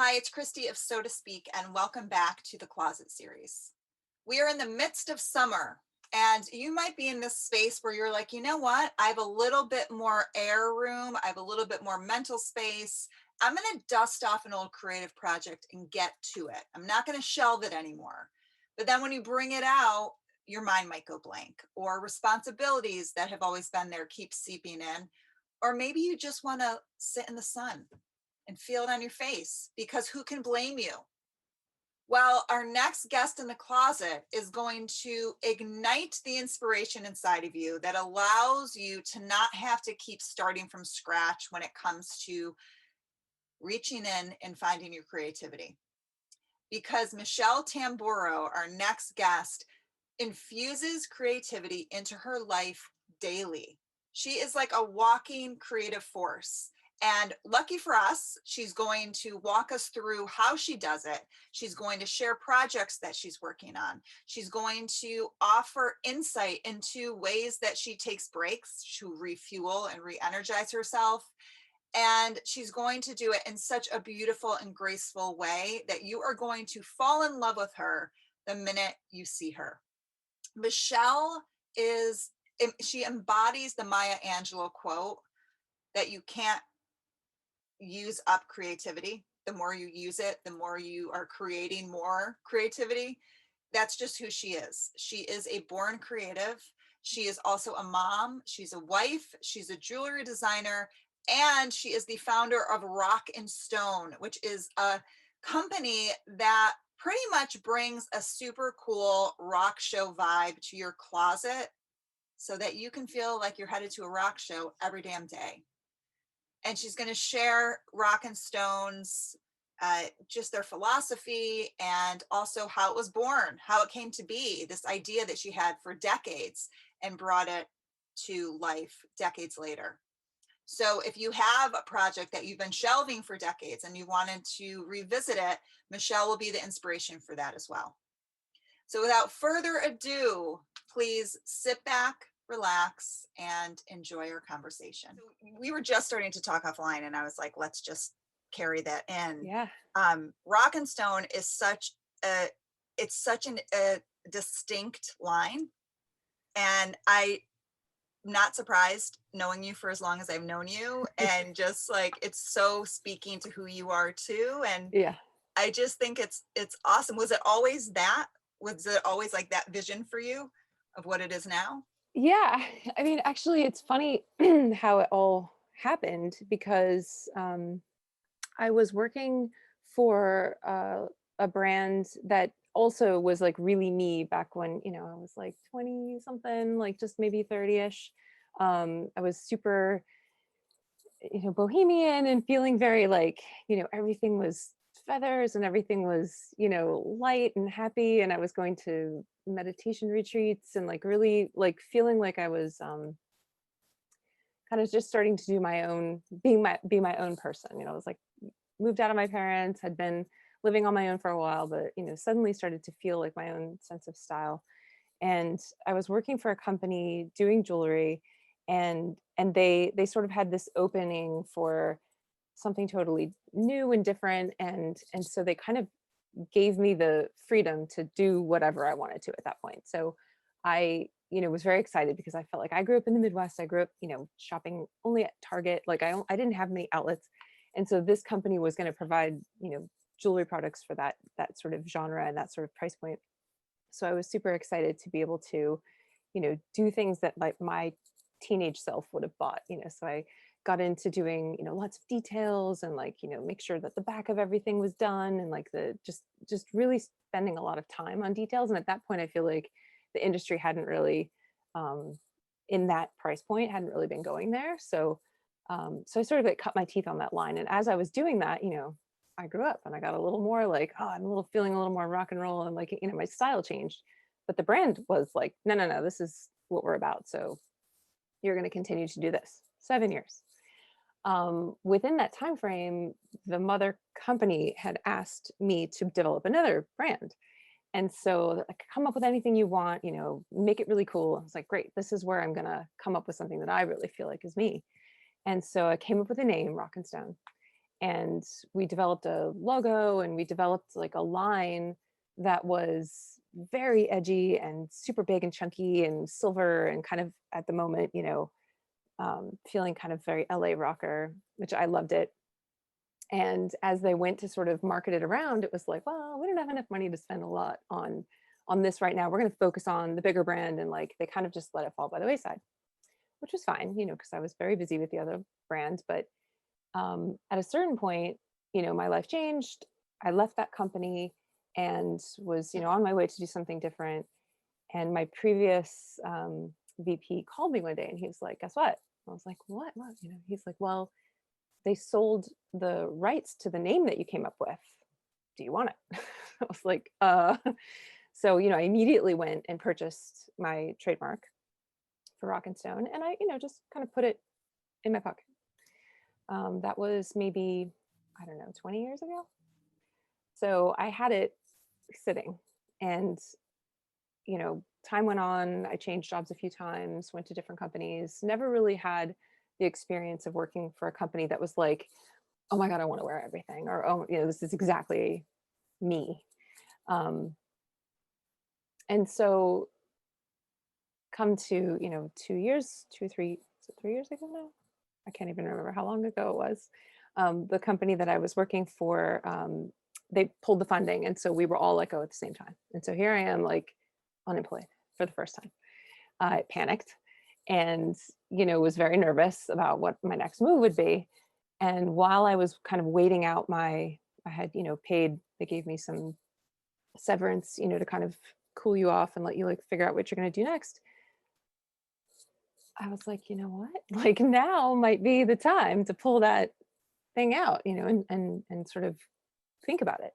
Hi, it's Christy of So to Speak, and welcome back to the Closet series. We are in the midst of summer, and you might be in this space where you're like, you know what? I have a little bit more air room, I have a little bit more mental space. I'm going to dust off an old creative project and get to it. I'm not going to shelve it anymore. But then when you bring it out, your mind might go blank, or responsibilities that have always been there keep seeping in. Or maybe you just want to sit in the sun and feel it on your face, because who can blame you? Well, our next guest in the closet is going to ignite the inspiration inside of you that allows you to not have to keep starting from scratch when it comes to reaching in and finding your creativity. Because Michelle Tamburro, our next guest, infuses creativity into her life daily. She is like a walking creative force. And lucky for us, she's going to walk us through how she does it. She's going to share projects that she's working on. She's going to offer insight into ways that she takes breaks to refuel and re-energize herself. And she's going to do it in such a beautiful and graceful way that you are going to fall in love with her the minute you see her. Michelle is, she embodies the Maya Angelou quote that you can't use up creativity. The more you use it, the more you are creating more creativity. That's just who she is. She is a born creative. She is also a mom. She's a wife. She's a jewelry designer. And she is the founder of Rock and Stone, which is a company that pretty much brings a super cool rock show vibe to your closet so that you can feel like you're headed to a rock show every damn day. And she's going to share Rock and Stone's just their philosophy, and also how it was born, how it came to be, this idea that she had for decades and brought it to life decades later. So if you have a project that you've been shelving for decades and you wanted to revisit it, Michelle will be the inspiration for that as well. So without further ado, please sit back, relax, and enjoy our conversation. We were just starting to talk offline, and I was like, let's just carry that in. Yeah. Rock and Stone is such a distinct line, and I'm not surprised, knowing you for as long as I've known you, and just like it's so speaking to who you are too. And Yeah. I just think it's awesome. Was it always that? Was it always like that vision for you of what it is now? Yeah. I mean, actually, it's funny how it all happened because I was working for a brand that also was like really me back when, I was like 20 something, like just maybe 30-ish. I was super, bohemian and feeling very like, everything was feathers and everything was, light and happy. And I was going to meditation retreats and like really like feeling like I was kind of just starting to do my own, be my own person. I was like moved out of my parents, had been living on my own for a while, but suddenly started to feel like my own sense of style. And I was working for a company doing jewelry, and they sort of had this opening for something totally new and different, and so they kind of gave me the freedom to do whatever I wanted to at that point. So I was very excited because I felt like I grew up in the Midwest. I grew up shopping only at Target. Like I didn't have many outlets, and so this company was going to provide jewelry products for that sort of genre and that sort of price point. So I was super excited to be able to do things that like my teenage self would have bought. So I got into doing lots of details and like make sure that the back of everything was done, and like the just really spending a lot of time on details. And at that point I feel like the industry hadn't really in that price point hadn't really been going there. So I sort of like cut my teeth on that line. And as I was doing that, I grew up and I got a little more like, oh, I'm feeling a little more rock and roll, and like my style changed. But the brand was like, no, no, no, this is what we're about. So you're going to continue to do this. 7 years. Within that time frame, the mother company had asked me to develop another brand. And so like, come up with anything you want, make it really cool. I was like, great, this is where I'm going to come up with something that I really feel like is me. And so I came up with a name, Rock and Stone. and we developed a logo, and we developed like a line that was very edgy and super big and chunky and silver and kind of at the moment, feeling kind of very LA rocker, which I loved it. And as they went to sort of market it around, it was like, well, we don't have enough money to spend a lot on this right now. We're going to focus on the bigger brand. And like they kind of just let it fall by the wayside, which was fine, because I was very busy with the other brand. But at a certain point, my life changed. I left that company and was, on my way to do something different. And my previous VP called me one day and he was like, guess what? I was like, what? He's like, well, they sold the rights to the name that you came up with. Do you want it? I was like, So, I immediately went and purchased my trademark for Rock and Stone. And I, just kind of put it in my pocket. That was maybe, I don't know, 20 years ago. So I had it sitting, and, time went on. I changed jobs a few times, went to different companies, never really had the experience of working for a company that was like, oh my God, I want to wear everything, or, oh, this is exactly me. And so come to, 2 years, 3, is it 3 years ago now? I can't even remember how long ago it was. The company that I was working for, they pulled the funding. And so we were all let go at the same time. And so here I am, like unemployed for the first time. I panicked and, was very nervous about what my next move would be. And while I was kind of waiting out I had, paid, they gave me some severance, to kind of cool you off and let you like figure out what you're going to do next. I was like, you know what? Like now might be the time to pull that thing out, and sort of think about it.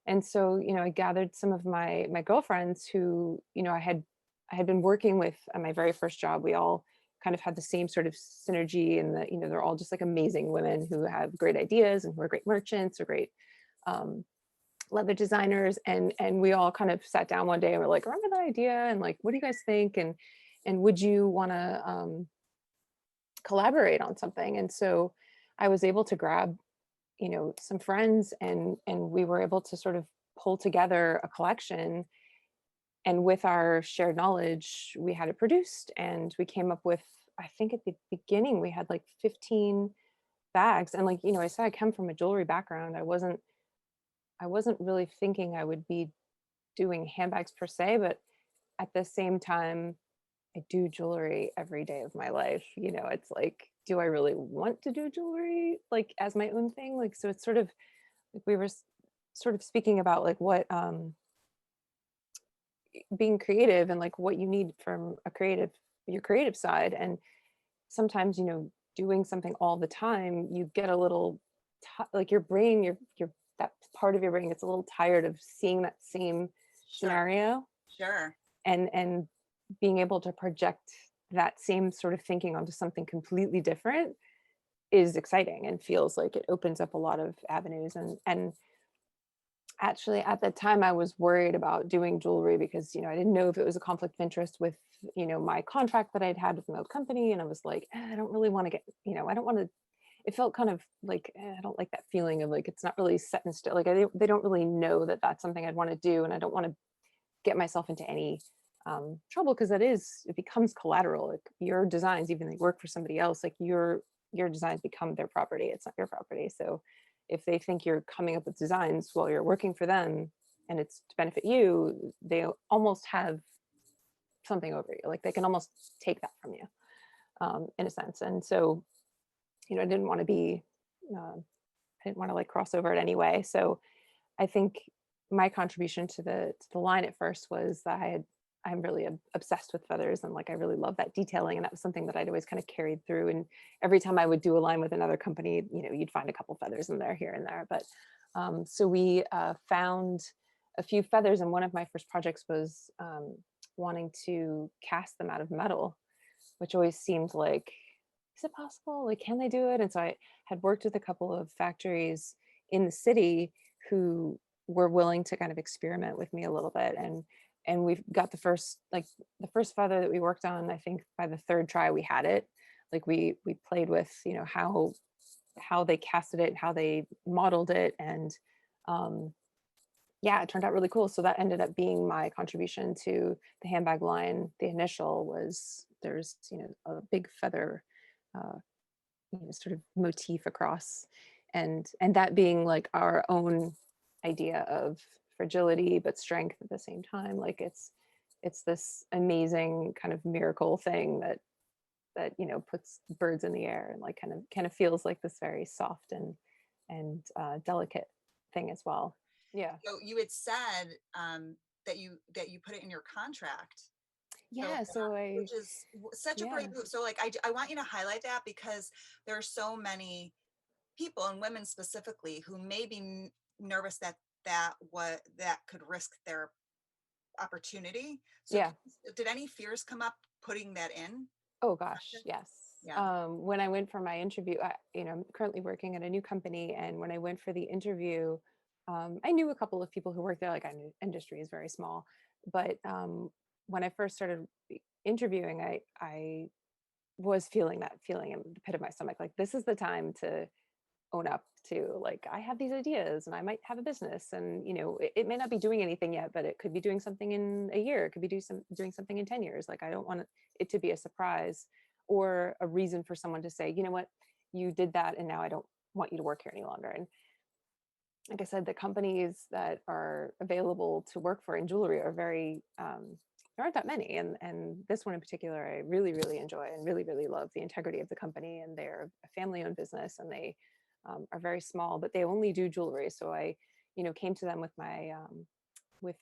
And so, I gathered some of my girlfriends who, I had been working with at my very first job. We all kind of had the same sort of synergy, and that, they're all just like amazing women who have great ideas and who are great merchants or great leather designers. And we all kind of sat down one day and we're like, remember that idea? And like, what do you guys think? And would you want to collaborate on something? And so I was able to grab, some friends, and we were able to sort of pull together a collection. And with our shared knowledge, we had it produced, and we came up with, I think at the beginning we had like 15 bags. And like, I said, I come from a jewelry background. I wasn't really thinking I would be doing handbags per se, but at the same time, I do jewelry every day of my life. It's like, do I really want to do jewelry like as my own thing? Like, so it's sort of like we were sort of speaking about like what being creative and like what you need from your creative side. And sometimes, doing something all the time, you get a little like your brain, your that part of your brain gets a little tired of seeing that same Sure. scenario, Sure. and being able to project that same sort of thinking onto something completely different is exciting and feels like it opens up a lot of avenues. And actually at the time I was worried about doing jewelry because, I didn't know if it was a conflict of interest with, my contract that I'd had with my old company. And I was like, I don't really want to get, I don't want to, it felt kind of like, I don't like that feeling of like, it's not really set in stone. Like they don't really know that that's something I'd want to do. And I don't want to get myself into any trouble, because it becomes collateral. Like your designs, even they work for somebody else, like your designs become their property. It's not your property. So if they think you're coming up with designs while you're working for them and it's to benefit you, they almost have something over you. Like they can almost take that from you, in a sense. And so, I didn't want to be, I didn't want to like cross over it anyway. So I think my contribution to the line at first was that I'm really obsessed with feathers, and like I really love that detailing, and that was something that I'd always kind of carried through. And every time I would do a line with another company, you'd find a couple feathers in there here and there. But so we found a few feathers, and one of my first projects was wanting to cast them out of metal, which always seemed like, is it possible? Like, can they do it? And so I had worked with a couple of factories in the city who were willing to kind of experiment with me a little bit. And we've got the first feather that we worked on. I think by the third try we had it. Like we played with, how how they casted it, how they modeled it, and um, yeah, it turned out really cool. So that ended up being my contribution to the handbag line. The initial was there's a big feather, uh, sort of motif across, and that being like our own idea of fragility but strength at the same time. Like it's this amazing kind of miracle thing that puts birds in the air and like kind of feels like this very soft and delicate thing as well. Yeah. So you had said that you put it in your contract. So, Yeah, so I which is such a yeah. brave move. So like I want you to highlight that because there are so many people and women specifically who may be nervous that that could risk their opportunity. So Yeah. did any fears come up putting that in? Oh gosh, yes. Yeah. When I went for my interview, I'm currently working at a new company, and when I went for the interview, I knew a couple of people who worked there. Like I knew industry is very small, but when I first started interviewing, I was feeling that feeling in the pit of my stomach. Like this is the time to own up to, like, I have these ideas and I might have a business, and it may not be doing anything yet, but it could be doing something in a year, it could be doing something in 10 years. Like I don't want it to be a surprise or a reason for someone to say, you know what, you did that and now I don't want you to work here any longer. And like I said, the companies that are available to work for in jewelry are very there aren't that many, and this one in particular I really really enjoy and really really love the integrity of the company. And they're a family owned business, and they are very small, but they only do jewelry. So I came to them with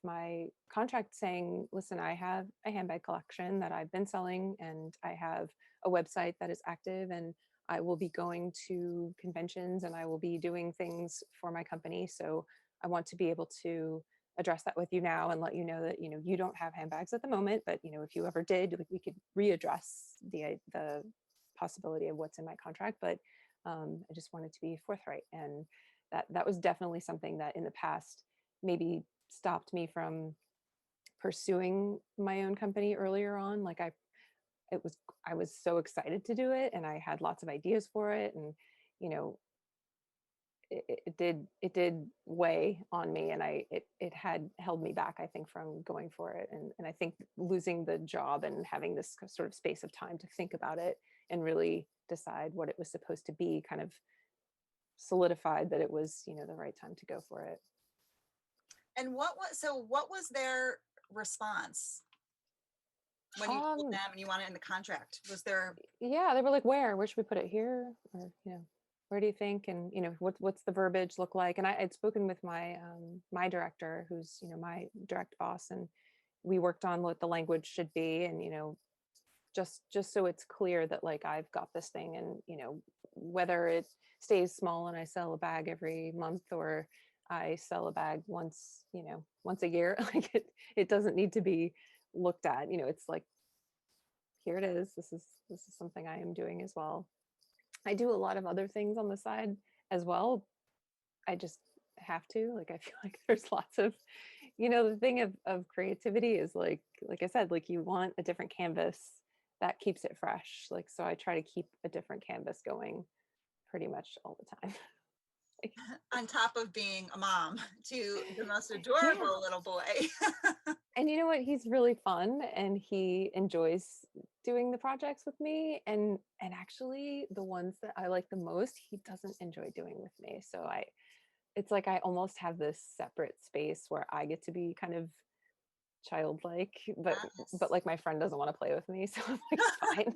my contract saying, listen, I have a handbag collection that I've been selling, and I have a website that is active, and I will be going to conventions and I will be doing things for my company. So I want to be able to address that with you now and let you know that you don't have handbags at the moment, but if you ever did, like, we could readdress the possibility of what's in my contract. But I just wanted to be forthright, and that was definitely something that in the past maybe stopped me from pursuing my own company earlier on. Like it was I was so excited to do it, and I had lots of ideas for it, and you know it did weigh on me, and it had held me back, I think, from going for it. And I think losing the job and having this sort of space of time to think about it and really decide what it was supposed to be kind of solidified that it was the right time to go for it. And what was their response when you told um them and you want it in the contract? Was there yeah, they were like, where should we put it, here, or where do you think? And what's the verbiage look like? And I had spoken with my director, who's my direct boss, and we worked on what the language should be. And just so it's clear that, like, I've got this thing, and whether it stays small and I sell a bag every month, or I sell a bag once a year, like it doesn't need to be looked at. It's like, here it is. This is something I am doing as well. I do a lot of other things on the side as well. I just have to. Like, I feel like there's lots of, the thing of creativity is, like I said, like, you want a different canvas that keeps it fresh. Like, so I try to keep a different canvas going pretty much all the time. on top of being a mom to the most Yeah. adorable little boy? And you know what? He's really fun, and he enjoys doing the projects with me. And actually the ones that I like the most, he doesn't enjoy doing with me. So it's like I almost have this separate space where I get to be kind of childlike, but Yes. like my friend doesn't want to play with me, so I'm like, it's fine.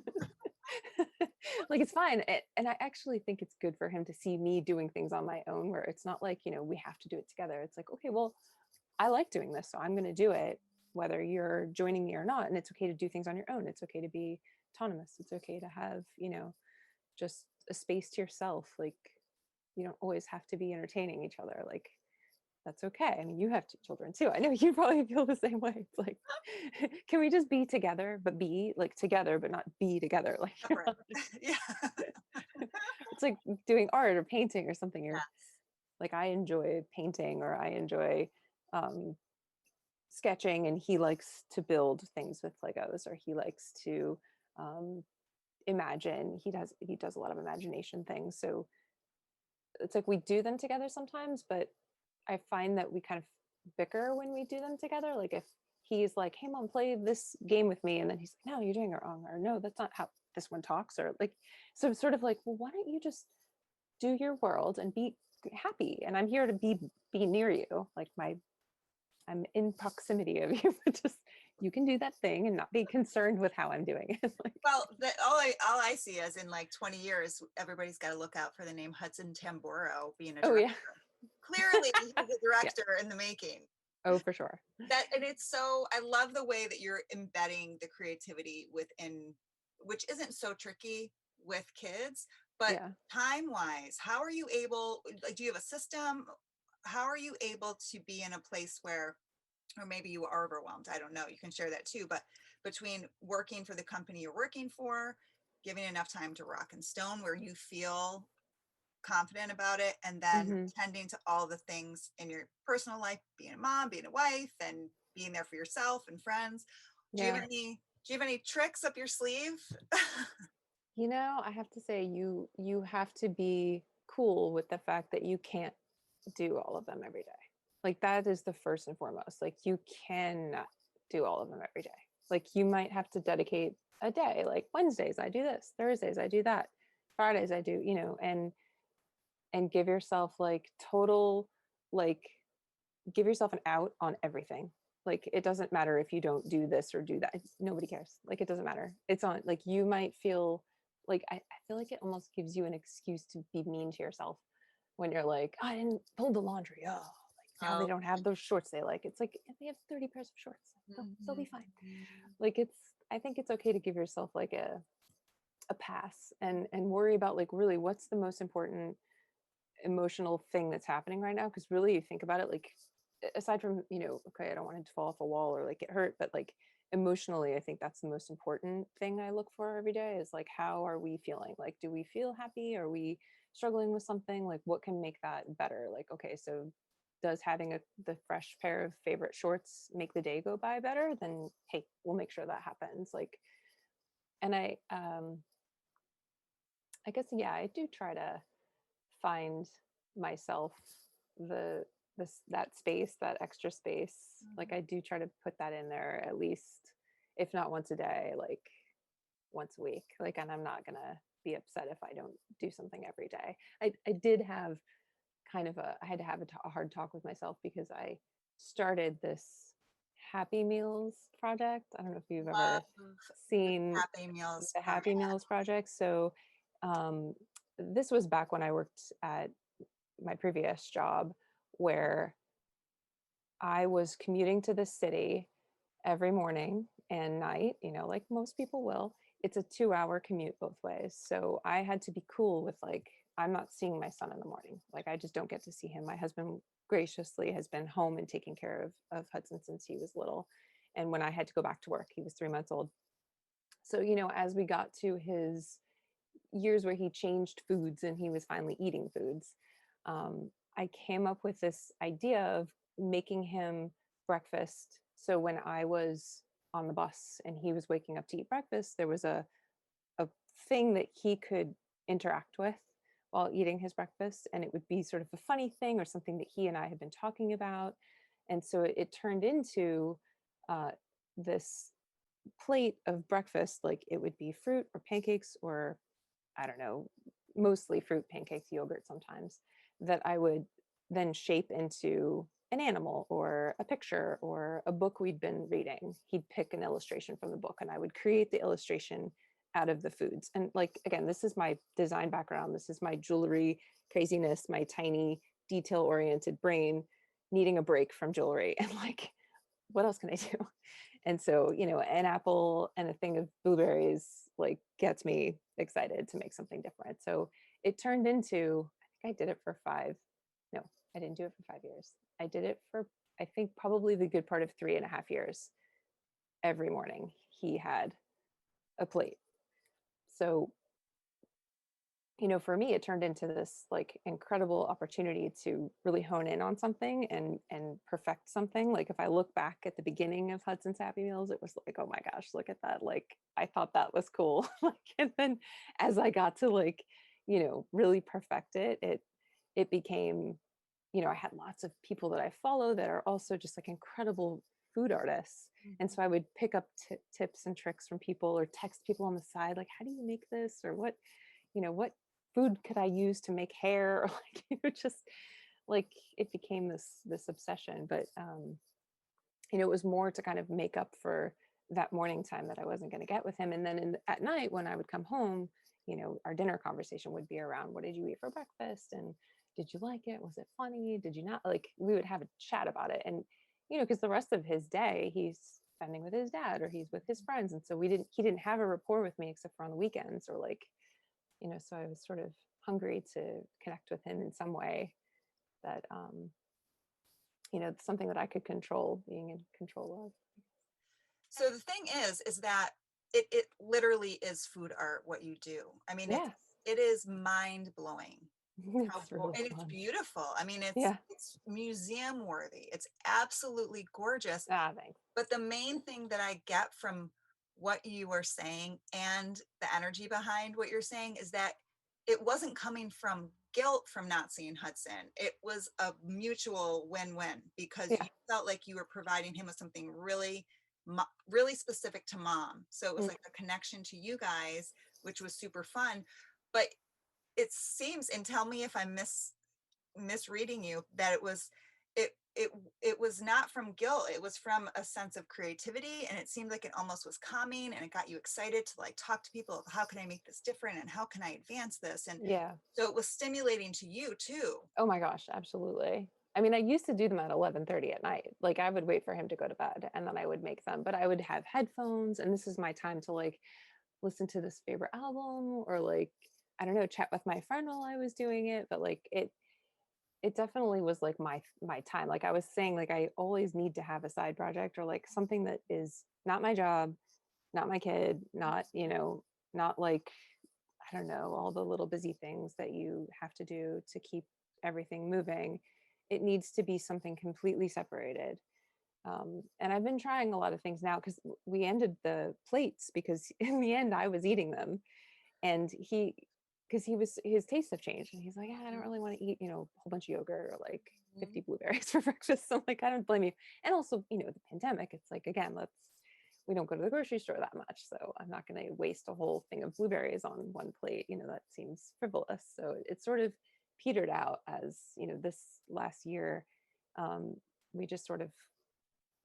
Like, it's fine. And I actually think it's good for him to see me doing things on my own, where it's not like, we have to do it together. It's like, okay, well, I like doing this, so I'm going to do it whether you're joining me or not. And it's okay to do things on your own. It's okay to be autonomous. It's okay to have, just a space to yourself. Like, you don't always have to be entertaining each other. Like, that's okay. I mean, you have two children too. I know you probably feel the same way. It's like, can we just be together, but be like together, but not be together? Like, Separate. Yeah. it's like doing art or painting or something. You're Yes. like, I enjoy painting, or I enjoy um, sketching, and he likes to build things with Legos, or he likes to um, imagine. He does a lot of imagination things. So it's like we do them together sometimes, but I find that we kind of bicker when we do them together. Like if he's like, "Hey mom, play this game with me," and then he's like, "No, you're doing it wrong," or "No, that's not how this one talks," or like, so it's sort of like, well, why don't you just do your world and be happy? And I'm here to be near you. Like I'm in proximity of you, but just you can do that thing and not be concerned with how I'm doing it. Like, Well, all I see is in like 20 years, everybody's got to look out for the name Hudson Tamburro being a oh director. yeah, Clearly, he's a yeah, director in the making. oh for sure. That and it's so I love the way that you're embedding the creativity within, which isn't so tricky with kids, but Yeah. time wise, how are you able, like, do you have a system? How are you able to be in a place where, or maybe you are overwhelmed, I don't know, you can share that too, but between working for the company you're working for, giving enough time to rock and stone where you feel confident about it, and then Hmm. tending to all the things in your personal life, being a mom, being a wife, and being there for yourself and friends. Do you have Yeah. any tricks up your sleeve? I have to say you have to be cool with the fact that you can't do all of them every day. Like that is the first and foremost. Like you cannot do all of them every day. Like you might have to dedicate a day. Like Wednesdays I do this, Thursdays I do that, Fridays I do, and give yourself like total like give yourself an out on everything. Like it doesn't matter if you don't do this or do that. Nobody cares. Like it doesn't matter. It's on. Like you might feel like I feel like it almost gives you an excuse to be mean to yourself when you're like, "Oh, I didn't fold the laundry. Oh, like now they Oh, don't have those shorts they like." It's like they have 30 pairs of shorts. They'll be fine. mhm. Like I think it's okay to give yourself like a pass and worry about like really what's the most important emotional thing that's happening right now, because really you think about it, like aside from okay, I don't want it to fall off a wall or like get hurt, but like emotionally I think that's the most important thing I look for every day is like how are we feeling, like do we feel happy, are we struggling with something, like what can make that better, like okay, so does having the fresh pair of favorite shorts make the day go by better, then hey, we'll make sure that happens. Like and I guess yeah, I do try to find myself the that space, that extra space. Like Mhm. I do try to put that in there at least, if not once a day, like once a week. Like, and I'm not gonna be upset if I don't do something every day. I did have kind of I had to have a hard talk with myself because I started this Happy Meals project. I don't know if you've ever Love the seen Happy Meals the program. Happy Meals project. So um, this was back when I worked at my previous job where I was commuting to the city every morning and night, like most people will. It's a 2-hour commute both ways. So I had to be cool with like, I'm not seeing my son in the morning. Like, I just don't get to see him. My husband graciously has been home and taking care of Hudson since he was little. And when I had to go back to work, he was 3 months old. So, as we got to his years where he changed foods and he was finally eating foods, I came up with this idea of making him breakfast. So when I was on the bus and he was waking up to eat breakfast, there was a thing that he could interact with while eating his breakfast. And it would be sort of a funny thing or something that he and I had been talking about. And so it turned into uh, this plate of breakfast. Like it would be fruit or pancakes or I don't know, mostly fruit, pancakes, yogurt sometimes, that I would then shape into an animal or a picture or a book we'd been reading. He'd pick an illustration from the book and I would create the illustration out of the foods. And like, again, this is my design background. This is my jewelry craziness, my tiny detail oriented brain needing a break from jewelry. And like, what else can I do? And so, an apple and a thing of blueberries like gets me excited to make something different. So it turned into, I think I did it for no, I didn't do it for 5 years. I did it for, I think, probably the good part of 3.5 years. Every morning he had a plate. So for me it turned into this like incredible opportunity to really hone in on something and perfect something. Like if I look back at the beginning of Hudson's Happy Meals, it was like, oh my gosh, look at that, like I thought that was cool. Like, and then as I got to like really perfect it, it became, I had lots of people that I follow that are also just like incredible food artists. And Mhm. so I would pick up tips and tricks from people or text people on the side, like, how do you make this? Or what food could I use to make hair? Or like, just like it became this obsession. But it was more to kind of make up for that morning time that I wasn't going to get with him. And then at night when I would come home, our dinner conversation would be around, what did you eat for breakfast? And did you like it? Was it funny? Did you not? Like, we would have a chat about it. And, because the rest of his day he's spending with his dad or he's with his friends. And so he didn't have a rapport with me except for on the weekends, or like, so I was sort of hungry to connect with him in some way that, something that I could control, being in control of. So the thing is that it literally is food art what you do. I mean, Yes. it is mind blowing. It's really And it's fun. beautiful. I mean, Yeah. it's museum worthy. It's absolutely gorgeous. Ah, thanks. But the main thing that I get from what you were saying and the energy behind what you're saying is that it wasn't coming from guilt from not seeing Hudson. It was a mutual win-win because you Yeah. felt like you were providing him with something really, really specific to mom. So it was Mm, like a connection to you guys, which was super fun. But it seems, and tell me if I'm misreading you, that it it it was not from guilt. It was from a sense of creativity, and it seemed like it almost was calming, and it got you excited to like talk to people of how can I make this different and how can I advance this. And yeah. so it was stimulating to you too. Oh my gosh, absolutely. I mean, I used to do them at 11:30 at night. Like, I would wait for him to go to bed and then I would make them, but I would have headphones and this is my time to like listen to this favorite album or like, I don't know, chat with my friend while I was doing it, but like it definitely was like my time. Like I was saying, like I always need to have a side project or like something that is not my job, not my kid, not, not like, I don't know, all the little busy things that you have to do to keep everything moving. It needs to be something completely separated. And I've been trying a lot of things now because we ended the plates because in the end I was eating them and because his tastes have changed and he's like, "Ah, I don't really want to eat, a whole bunch of yogurt or like 50 Mhm. blueberries for breakfast." So like, I don't blame you. And also, the pandemic, it's like, again, we don't go to the grocery store that much. So I'm not going to waste a whole thing of blueberries on one plate. That seems frivolous. So it sort of petered out as, this last year, um, we just sort of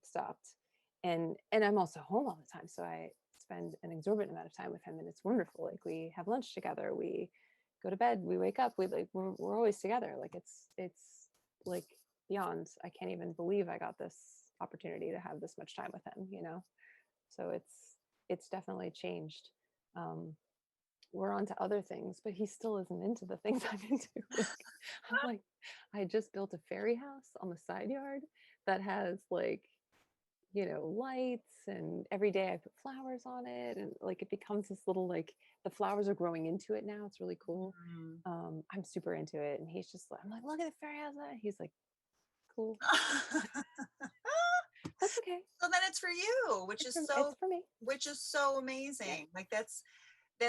stopped. And I'm also home all the time. So I spend an exorbitant amount of time with him and it's wonderful. Like we have lunch together, we go to bed, we wake up, we're always together. Like it's like beyond, I can't even believe I got this opportunity to have this much time with him. So it's definitely changed. um we're on to other things, but he still isn't into the things I'm into. Like, I'm like, I just built a fairy house on the side yard that has like, lights, and every day I put flowers on it, and like it becomes this little like the flowers are growing into it now. It's really cool. Mhm. I'm super into it, and he's just like, I'm like, look at the fairy house. He's like, cool, that's okay. So then it's for you, which is It's for me. Yeah, amazing. Like that's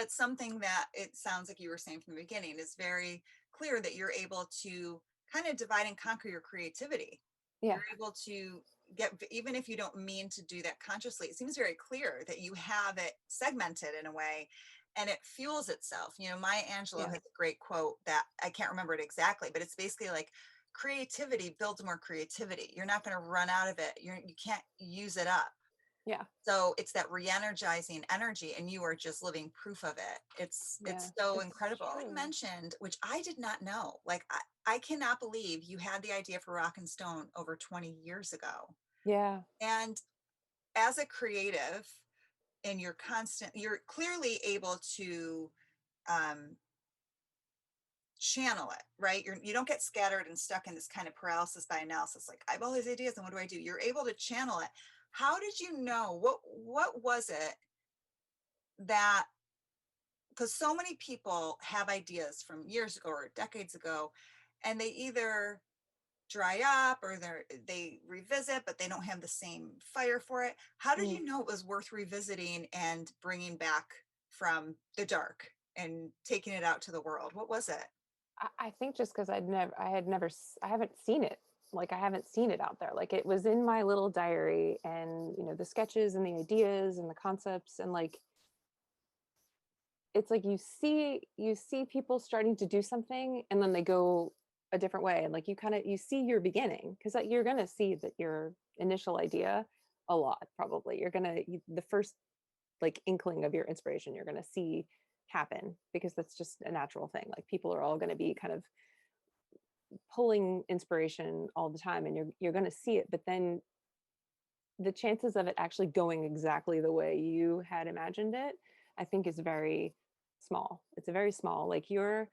something that it sounds like you were saying from the beginning is very clear that you're able to kind of divide and conquer your creativity. yeah, You're able to get, even if you don't mean to do that consciously, it seems very clear that you have it segmented in a way and it fuels itself. Maya Angelou yeah, has a great quote that I can't remember it exactly, but it's basically like creativity builds more creativity. You're not going to run out of it. You can't use it up. yeah, So it's that re-energizing energy, and you are just living proof of it. yeah. It's so It's incredible. You true. mentioned, which I did not know, like I cannot believe you had the idea for Rock and Stone over 20 years ago. Yeah, And as a creative, and you're clearly able to um, channel it, right? You don't get scattered and stuck in this kind of paralysis by analysis. Like I have all these ideas, and what do I do? You're able to channel it. How did you know? What was it that, because so many people have ideas from years ago or decades ago, and they either dry up or they revisit, but they don't have the same fire for it. How did mm. you know it was worth revisiting and bringing back from the dark and taking it out to the world? What was it? I think just because I haven't seen it. Like I haven't seen it out there. Like it was in my little diary, and the sketches and the ideas and the concepts, and like it's like you see people starting to do something, and then they go a different way, and like you see your beginning, because like, you're gonna see that your initial idea a lot, probably the first like inkling of your inspiration you're gonna see happen, because that's just a natural thing. Like people are all going to be kind of pulling inspiration all the time, and you're going to see it, but then the chances of it actually going exactly the way you had imagined it, I think, is very small. It's a very small, like your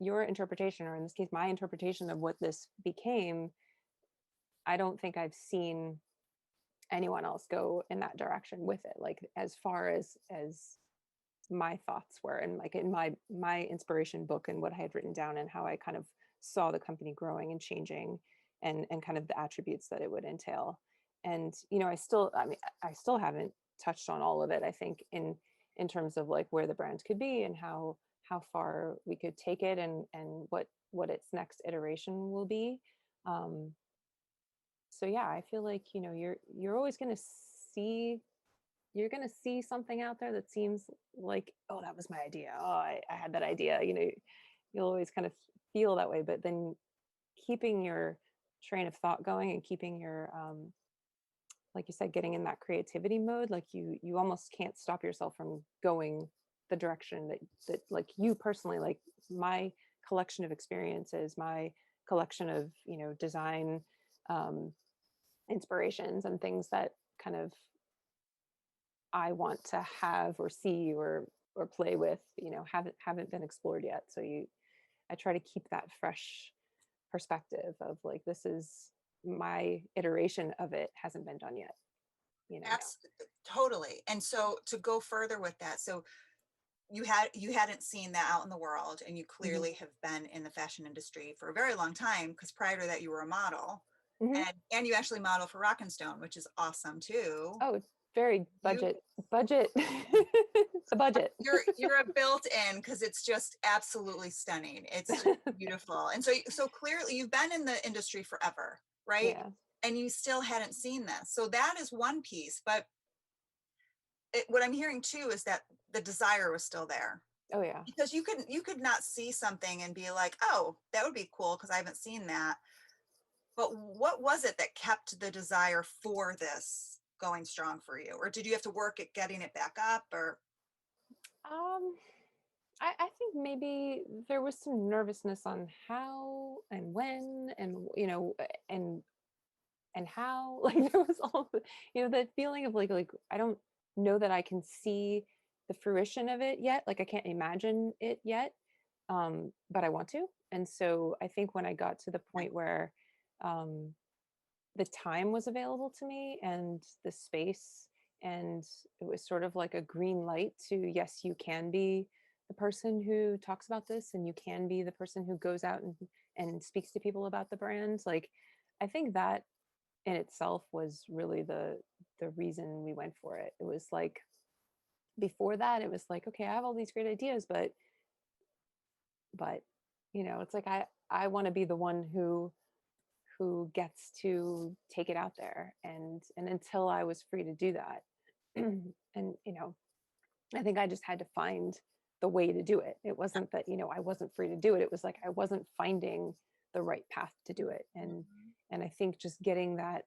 interpretation, or in this case my interpretation of what this became. I don't think I've seen anyone else go in that direction with it, like as far as my thoughts were, and like in my inspiration book, and what I had written down, and how I kind of saw the company growing and changing, and kind of the attributes that it would entail. And I still haven't touched on all of it, I think, in terms of like where the brand could be, and how far we could take it, and what its next iteration will be. um so yeah, I feel like you're always going to see you're going to see something out there that seems like, oh, that was my idea. Oh, I had that idea. You'll always kind of feel that way, but then keeping your train of thought going, and keeping your, like you said, getting in that creativity mode, like you almost can't stop yourself from going the direction that like you personally, like my collection of experiences, my collection of, design, um, inspirations and things that kind of I want to have or see or play with, haven't been explored yet. So I try to keep that fresh perspective of like, this is my iteration of it, hasn't been done yet, you know. Totally. And so to go further with that, so you hadn't seen that out in the world, and you Hmm. clearly have been in the fashion industry for a very long time, because prior to that you were a model, Hmm. and you actually model for Rock and Stone, which is awesome too. Oh, very You budget, the budget. you're a built in, because it's just absolutely stunning. It's just beautiful. And so clearly you've been in the industry forever, right? Yeah. And you still hadn't seen this. So that is one piece. But what I'm hearing too is that the desire was still there, Oh yeah. because you could not see something and be like, oh, that would be cool because I haven't seen that. But what was it that kept the desire for this going strong for you? Or did you have to work at getting it back up? Or um I think maybe there was some nervousness on how and when, and and how, like there was all the, that feeling of like I don't know that I can see the fruition of it yet, like I can't imagine it yet, but I want to. And so I think when I got to the point where, um the time was available to me, and the space, and it was sort of like a green light to, yes, you can be the person who talks about this, and you can be the person who goes out and speaks to people about the brand. Like I think that in itself was really the reason we went for it. It was like, before that it was like, okay, I have all these great ideas, but it's like I want to be the one who gets to take it out there, and until I was free to do that, and I think I just had to find the way to do it. It wasn't that I wasn't free to do it. It was like I wasn't finding the right path to do it. And I think just getting that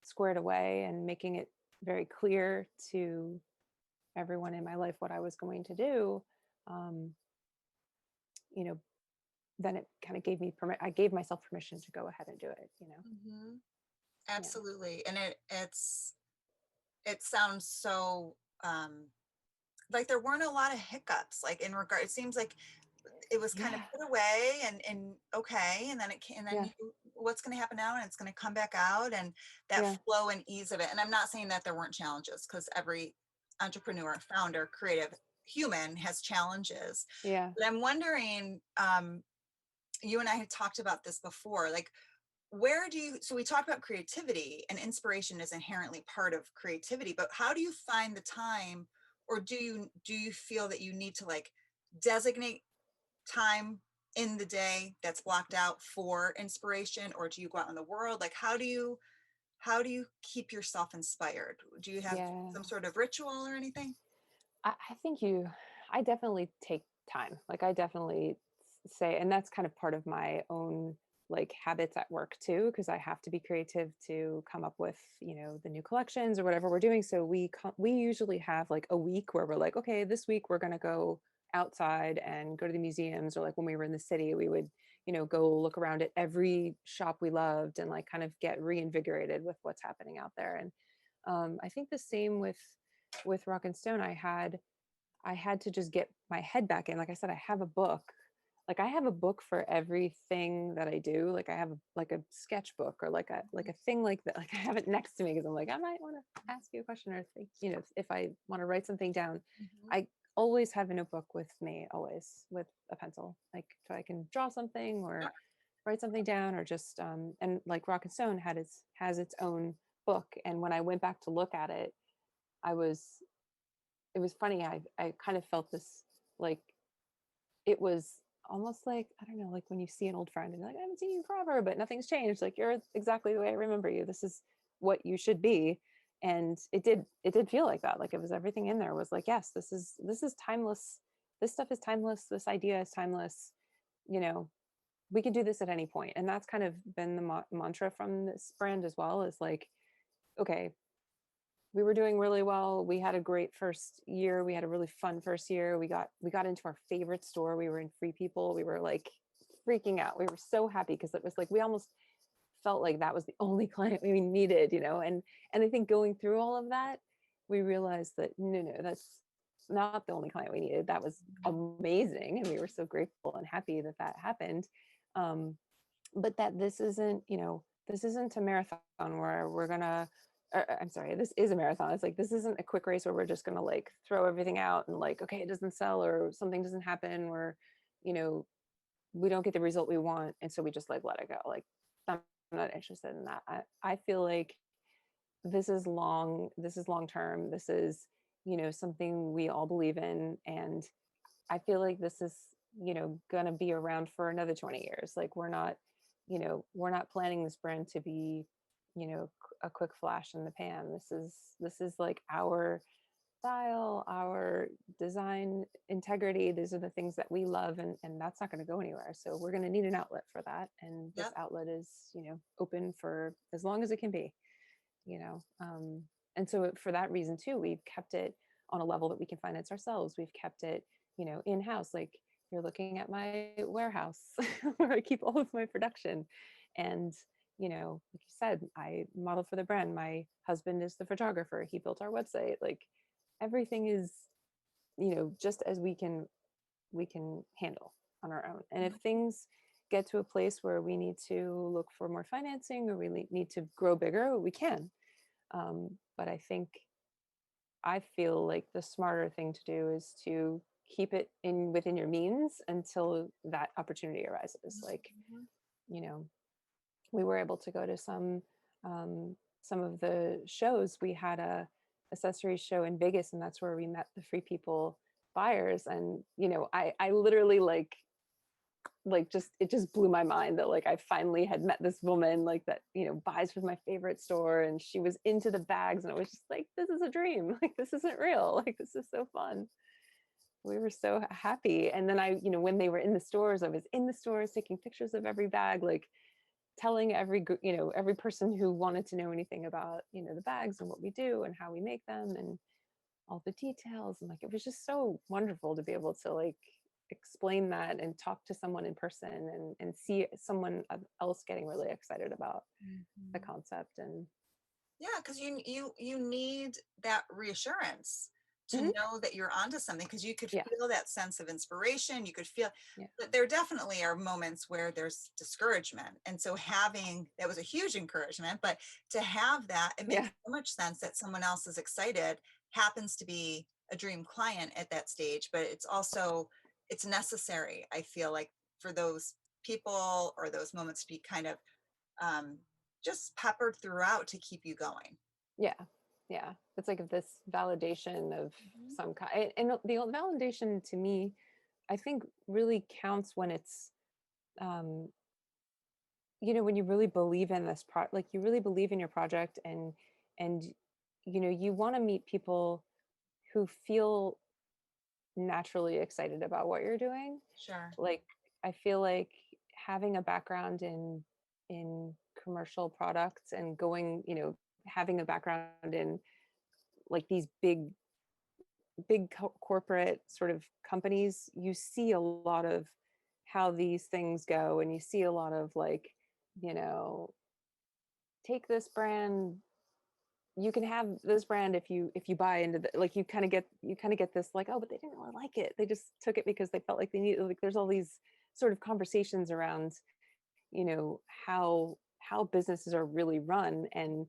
squared away, and making it very clear to everyone in my life what I was going to do, um, you know, then it kind of gave me I gave myself permission to go ahead and do it. Mhm. Yeah. Absolutely. And it sounds so like there weren't a lot of hiccups, like in regard, it seems like it was kind of Yeah. put away, and okay, and then and then Yeah. what's going to happen now, and it's going to come back out, and that Yeah. flow and ease of it. And I'm not saying that there weren't challenges, because every entrepreneur, founder, creative human has challenges. Yeah. But I'm wondering, you and I had talked about this before, like where do you, so we talked about creativity, and inspiration is inherently part of creativity, but how do you find the time, or do you feel that you need to like designate time in the day that's blocked out for inspiration, or do you go out in the world? Like, how do you keep yourself inspired? Do you have Yeah. some sort of ritual or anything? I think I definitely take time. Like I definitely say, and that's kind of part of my own like habits at work too, because I have to be creative to come up with, the new collections or whatever we're doing. So we usually have like a week where we're like, okay, this week we're going to go outside and go to the museums, or like when we were in the city, we would, go look around at every shop we loved and like kind of get reinvigorated with what's happening out there. And I think the same with Rock and Stone. I had to just get my head back in. Like I said, I have a book. Like I have a book for everything that I do. Like I have like a sketchbook or like a thing like that. Like I have it next to me because I'm like, I might want to ask you a question or think, if I want to write something down. Mhm. I always have a notebook with me, always with a pencil, like so I can draw something or Yeah. write something down or just and like Rock and Stone has its own book. And when I went back to look at it, I was it was funny. I kind of felt this like it was almost like I don't know, like when you see an old friend and you're like I haven't seen you forever, but nothing's changed. Like you're exactly the way I remember you. This is what you should be. And it did feel like that. Like it was everything in there was like yes, this is timeless. This stuff is timeless. This idea is timeless. You know, we can do this at any point. And that's kind of been the mantra from this brand as well. Is like okay, we were doing really well. We had a great first year. We had a really fun first year. We got into our favorite store. We were in Free People. We were like freaking out. We were so happy because it was like we almost felt like that was the only client we needed. And I think going through all of that, we realized that no, that's not the only client we needed. That was amazing, and we were so grateful and happy that that happened. Um, but that this isn't a marathon where we're gonna I'm sorry, this is a marathon. It's like this isn't a quick race where we're just gonna like throw everything out and like okay, it doesn't sell or something doesn't happen or you know we don't get the result we want and so we just like let it go. Like I'm not interested in that. I feel like this is long term. This is something we all believe in, and I feel like this is, gonna be around for another 20 years. Like we're not planning this brand to be, a quick flash in the pan. This is like our style, our design integrity. These are the things that we love and that's not going to go anywhere. So we're going to need an outlet for that. And this Yep. outlet is, open for as long as it can be, you know. And so for that reason too, we've kept it on a level that we can finance ourselves. We've kept it, in-house. Like you're looking at my warehouse where I keep all of my production. And, like you said, I model for the brand. My husband is the photographer. He built our website. Like everything is, just as we can handle on our own. And if things get to a place where we need to look for more financing or we need to grow bigger, we can. But I feel like the smarter thing to do is to keep it in within your means until that opportunity arises. Like, Mhm. you know, we were able to go to some of the shows. We had a accessory show in Vegas, and that's where we met the Free People buyers. And I literally just it just blew my mind that like I finally had met this woman like that buys from my favorite store, and she was into the bags, and it was just like this is a dream. Like this isn't real. Like this is so fun. We were so happy. And then when they were in the stores, I was in the stores taking pictures of every bag, like telling every person who wanted to know anything about the bags and what we do and how we make them and all the details. And like it was just so wonderful to be able to like explain that and talk to someone in person and see someone else getting really excited about the Mhm. concept. And Yeah, because you need that reassurance to Mhm. know that you're onto something, because you could Yeah, feel that sense of inspiration. You could feel, yeah, but there definitely are moments where there's discouragement. And so having that was a huge encouragement, but to have that, it makes yeah, so much sense that someone else is excited, happens to be a dream client at that stage, but it's necessary, I feel like, for those people or those moments to be kind of um, just peppered throughout to keep you going. yeah, yeah. It's like this validation of Mhm. some kind. And the validation to me, I think really counts when it's um, when you really believe in this like you really believe in your project, and you want to meet people who feel naturally excited about what you're doing. Sure. Like, I feel like having a background in commercial products and going, having a background in like these big corporate sort of companies, you see a lot of how these things go, and you see a lot of like, you know take this brand, you can have this brand if you buy into the, like, you kind of get this like, oh, but they didn't really like it, they just took it because they felt like they needed, like, there's all these sort of conversations around, how businesses are really run. And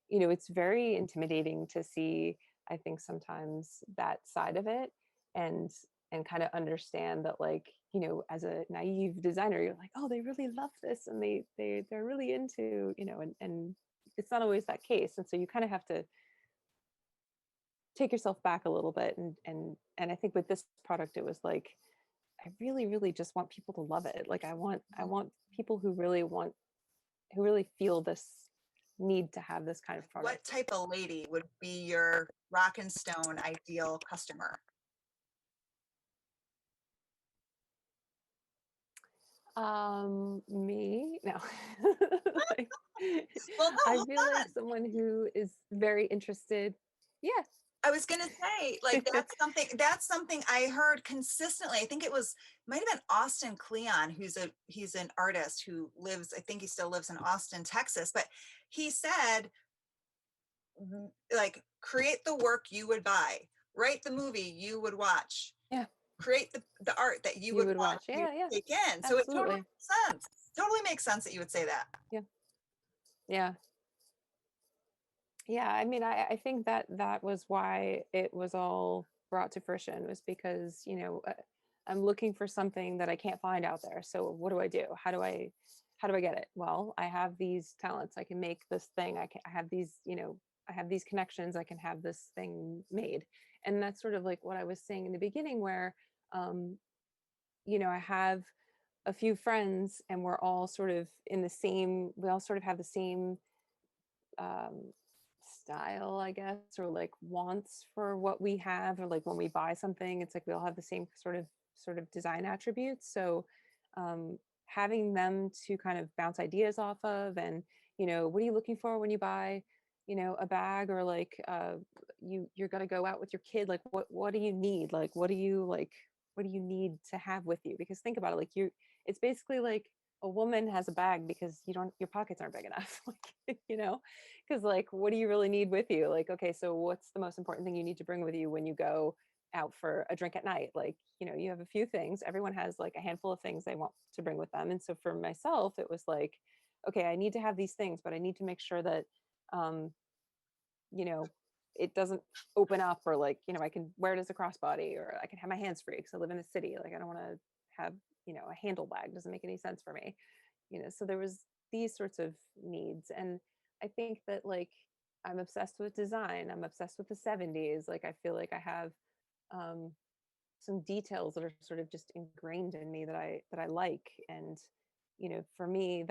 it's very intimidating to see, I think, sometimes that side of it, and kind of understand that, like, as a naive designer, you're like, oh, they really love this, and they're really into, and it's not always that case. And so you kind of have to take yourself back a little bit, and I think with this product, it was like, I really, really just want people to love it. Like, I want people who really feel this need to have this kind of What product. type of lady would be your rock and stone ideal customer? Me? No. Like, Well, no, I hold feel like on. someone who is very interested. Yeah. I was gonna say, like, that's something I heard consistently. I think it was might have been Austin Kleon, he's an artist who lives, I think he still lives in Austin, Texas, but he said, like, create the work you would buy, write the movie you would watch, Yeah. create the art that you You would would want watch. to Yeah, yeah. take in. So it totally Absolutely. makes sense. Totally makes sense that you would say that. Yeah. Yeah. Yeah, I mean, I think that that was why it was all brought to fruition, was because, I'm looking for something that I can't find out there. So what do I do? How do I get it? Well, I have these talents. I can make this thing. I have these connections. I can have this thing made. And that's sort of like what I was saying in the beginning, where, um, I have a few friends, and we're all sort of in the same, we all sort of have the same um, style, I guess, or like wants for what we have, or like when we buy something, it's like we all have the same sort of design attributes. So having them to kind of bounce ideas off of, and what are you looking for when you buy, a bag, or like you're gonna go out with your kid, like what do you need, like what do you need to have with you? Because think about it, like it's basically like a woman has a bag because your pockets aren't big enough. Like, because like, what do you really need with you? Like, okay, so what's the most important thing you need to bring with you when you go out for a drink at night? Like, you have a few things. Everyone has like a handful of things they want to bring with them. And so for myself, it was like, okay, I need to have these things, but I need to make sure that um you know it doesn't open up, or like, I can wear it as a crossbody, or I can have my hands free because I live in a city. Like, I don't want to have, a handle bag. Doesn't make any sense for me. So there was these sorts of needs. And I think that, like, I'm obsessed with design. I'm obsessed with the 70s. Like, I feel like I have um some details that are sort of just ingrained in me that I like. And for me,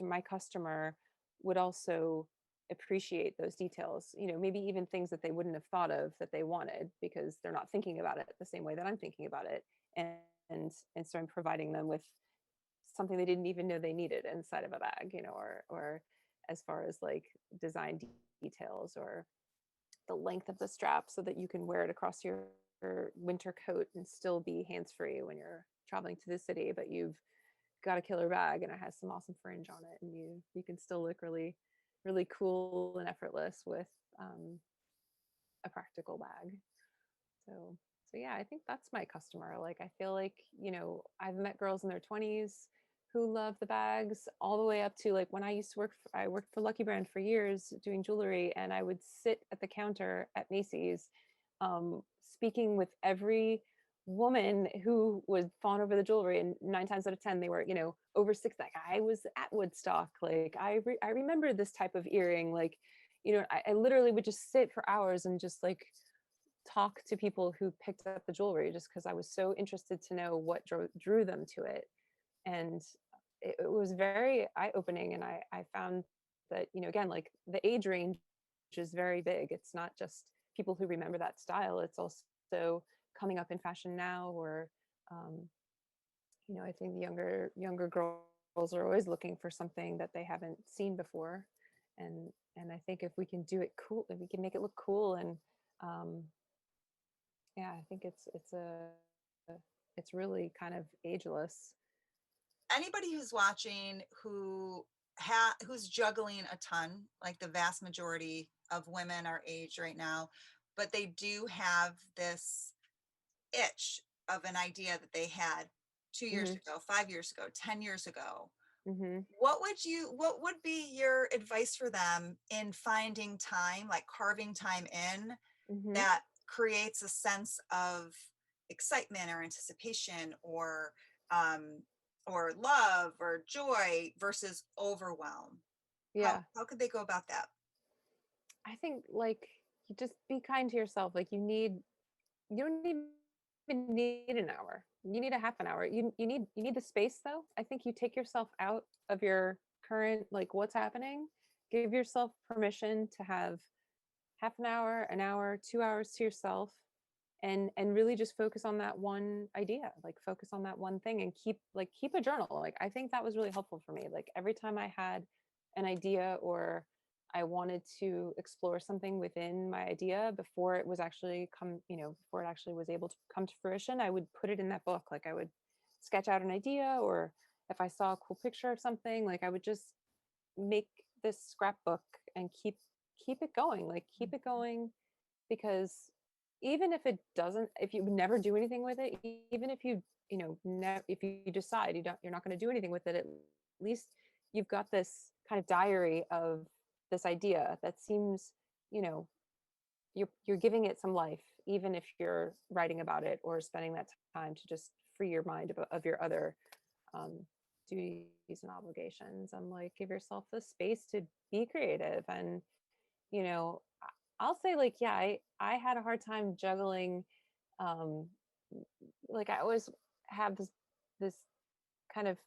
my customer would also appreciate those details, maybe even things that they wouldn't have thought of that they wanted, because they're not thinking about it the same way that I'm thinking about it. And so I'm providing them with something they didn't even know they needed inside of a bag, or as far as like design details, or the length of the strap so that you can wear it across your winter coat and still be hands free when you're traveling to the city, but you've got a killer bag and it has some awesome fringe on it, and you can still look really, really cool and effortless with um, a practical bag. So yeah, I think that's my customer. Like, I feel like, I've met girls in their 20s who love the bags, all the way up to like when I worked for Lucky Brand for years doing jewelry, and I would sit at the counter at Macy's, speaking with every woman who would fawn over the jewelry, and 9 times out of 10 they were, over six. Like, I was at Woodstock, like I remember this type of earring, like, I literally would just sit for hours and just like talk to people who picked up the jewelry, just because I was so interested to know what drew them to it. And it was very eye-opening, and I found that, again, like the age range is very big. It's not just people who remember that style. It's also coming up in fashion now, or um, I think the younger girls are always looking for something that they haven't seen before, and I think if we can do it cool, if we can make it look cool, and um, yeah, I think it's really kind of ageless. Anybody who's watching who's juggling a ton, like the vast majority of women are aged right now, but they do have this itch of an idea that they had 2 years Hmm. ago, 5 years ago, 10 years ago. Hmm. What would be your advice for them in finding time, like carving time in, Hmm. that creates a sense of excitement or anticipation um, or love or joy versus overwhelm? Yeah. How could they go about that? I think, like, you just be kind to yourself. Like, you don't even need an hour. You need a half an hour. You need the space, though. I think you take yourself out of your current, like, what's happening. Give yourself permission to have half an hour, 2 hours to yourself, and really just focus on that one idea. Like, focus on that one thing, and keep a journal. Like, I think that was really helpful for me. Like, every time I had an idea, or I wanted to explore something within my idea before it was actually before it actually was able to come to fruition, I would put it in that book. Like, I would sketch out an idea, or if I saw a cool picture of something, like, I would just make this scrapbook and keep it going. Like, keep it going, because even if it doesn't, if you never do anything with it, even if if you decide you're not going to do anything with it, at least you've got this kind of diary of this idea that seems, you know you're giving it some life, even if you're writing about it or spending that time to just free your mind of your other um, duties and obligations. I'm like, give yourself the space to be creative. And you know I'll say, like, yeah, I had a hard time juggling. um like, I always have this kind of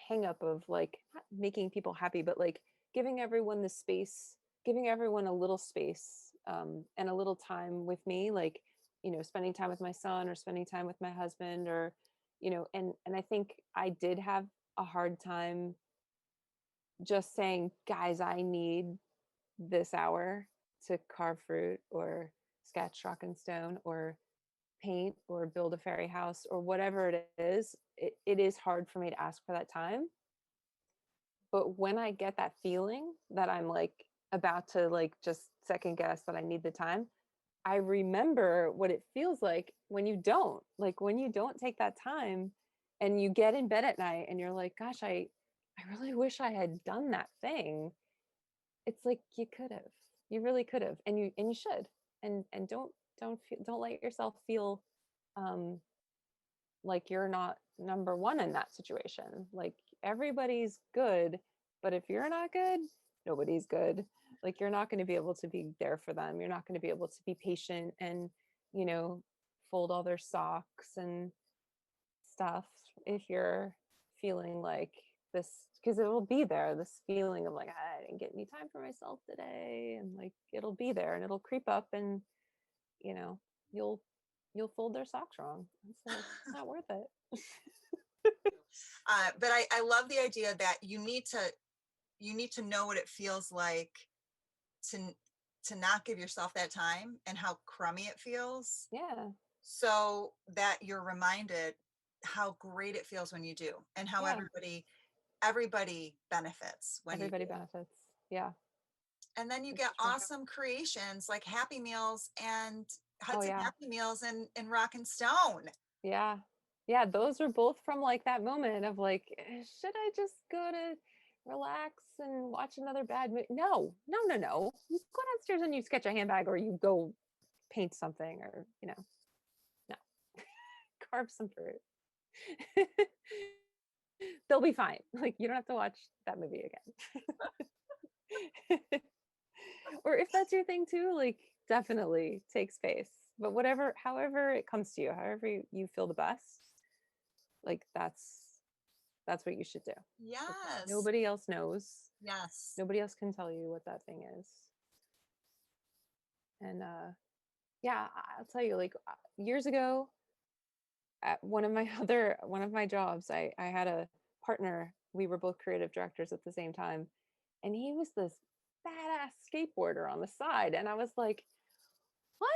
hang up of, like, not making people happy, but like giving everyone the space, giving everyone a little space, and a little time with me, like, spending time with my son, or spending time with my husband, or and I think I did have a hard time just saying, guys, I need this hour to carve fruit, or sketch rock and stone, or paint, or build a fairy house, or whatever it is. It is hard for me to ask for that time. But when I get that feeling that I'm, like, about to, like, just second guess that I need the time, I remember what it feels like when you don't. Like, when you don't take that time, and you get in bed at night and you're like, gosh, I really wish I had done that thing. It's like, you could have. You really could have, and you should. And don't let yourself feel um like you're not number one in that situation. Like, everybody's good, but if you're not good, nobody's good. Like, you're not going to be able to be there for them. You're not going to be able to be patient, and you know fold all their socks and stuff, if you're feeling like this, because it will be there, this feeling of, like, I didn't get any time for myself today, and, like, it'll be there, and it'll creep up, and you know you'll you'll fold their socks wrong. It's not worth it. But I love the idea that you need to know what it feels like to to not give yourself that time and how crummy it feels, Yeah. so that you're reminded how great it feels when you do, and how Yeah, everybody benefits when you everybody do. benefits. Yeah, And then you get it's true. awesome creations like Happy Meals and Oh Hudson yeah. Happy Meals and Rock and Stone. Yeah. Yeah, those are both from, like, that moment of, like, should I just go to relax and watch another bad movie? No, no, no, no. You go downstairs and you sketch a handbag, or you go paint something, or no, carve some fruit. They'll be fine. Like, you don't have to watch that movie again. Or if that's your thing too, like, definitely take space. But however it comes to you, however you feel the best, like, That's what you should do. Like, Yes. nobody else knows. Yes. Nobody else can tell you what that thing is. And yeah, I'll tell you, like years ago, at one of my jobs, I had a partner. We were both creative directors at the same time, and he was this badass skateboarder on the side, and I was like, "What?"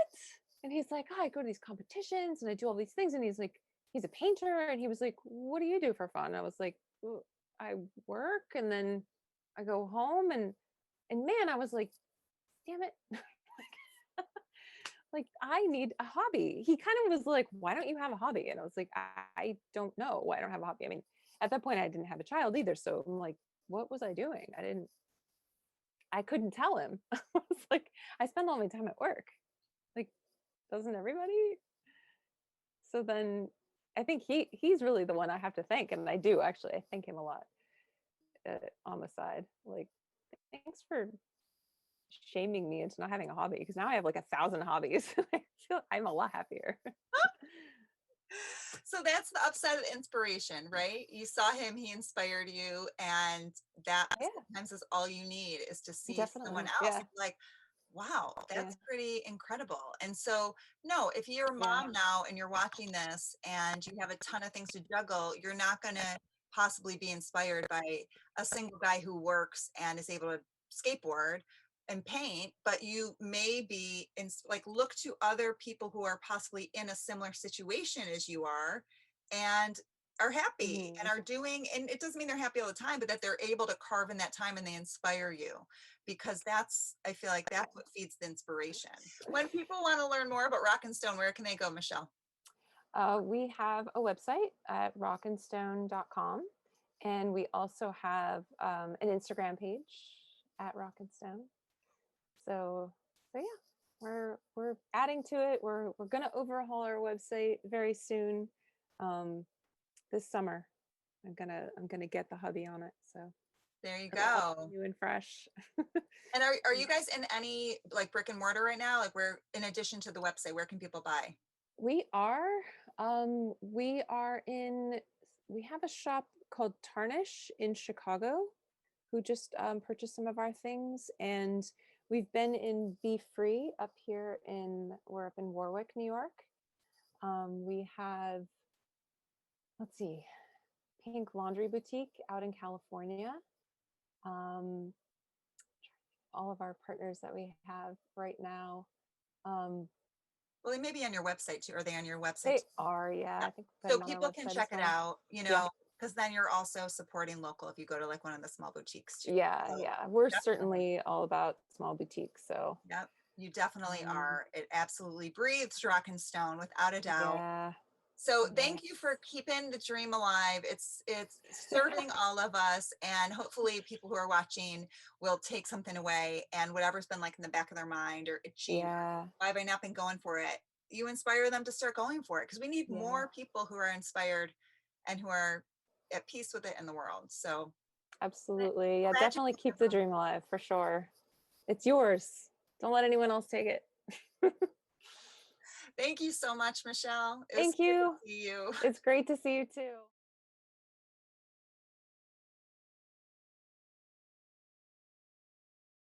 And he's like, "Oh, I go to these competitions and I do all these things." And he's like, he's a painter, and he was like, "What do you do for fun?" And I was like, "Well, I work and then I go home." And man, I was like, "Damn it." Like I need a hobby. He kind of was like, "Why don't you have a hobby?" And I was like, I don't know why I don't have a hobby. I mean, at that point I didn't have a child either. So I'm like, what was I doing? I couldn't tell him. I was like, I spend all my time at work. Like, doesn't everybody? So then I think he's really the one I have to thank. And I do actually, I thank him a lot on the side. Like, thanks for shaming me into not having a hobby, because now I have like 1,000 hobbies. I feel I'm a lot happier. So that's the upside of the inspiration, right? You saw him, he inspired you, and that Yeah, sometimes is all you need is to see someone definitely. else Yeah. and be like, wow, Yeah. that's pretty incredible. And so, no, if you're a Yeah. mom now and you're watching this and you have a ton of things to juggle, you're not going to possibly be inspired by a single guy who works and is able to skateboard and paint, but you may be in, like, look to other people who are possibly in a similar situation as you are and are happy and Mhm. are doing, and it doesn't mean they're happy all the time, but that they're able to carve in that time and they inspire you, because that's, I feel like that's what feeds the inspiration. When people want to learn more about Rock and Stone, where can they go, Michelle? We have a website at rockandstone.com, and we also have an Instagram page at Rock and Stone. So yeah, we're adding to it. We're gonna overhaul our website very soon. Um, this summer, I'm gonna get the hubby on it. So There you it'll all go. be new and fresh. And are you guys in any like brick and mortar right now? Like, where, in addition to the website, where can people buy? We are. We are in. We have a shop called Tarnish in Chicago, who just purchased some of our things, and we've been in Be Free up here in. We're up in Warwick, New York. We have. Let's see, Pink Laundry Boutique out in California. Um, all of our partners that we have right now. Um, Well, they may be on your website too. Are they on your website they too? are, yeah. Yeah. I think So them on our people can website as check it well. out, Yeah. because then you're also supporting local if you go to like one of the small boutiques too. Yeah, So yeah. We're definitely. certainly all about small boutiques. So, Yep. You definitely um, are. It absolutely breathes Rock and Stone without a doubt. yeah, So thank you yes. for keeping the dream alive. It's serving all of us, and hopefully people who are watching will take something away, and whatever's been like in the back of their mind or itching, or Yeah, why have I not been going for it? You inspire them to start going for it, because we need yeah, more people who are inspired and who are at peace with it in the world. So absolutely. Yeah, glad you definitely came keep the on. dream alive for sure. It's yours. Don't let anyone else take it. Thank you so much, Michelle. It was Thank great to you. see you. It's great to see you too.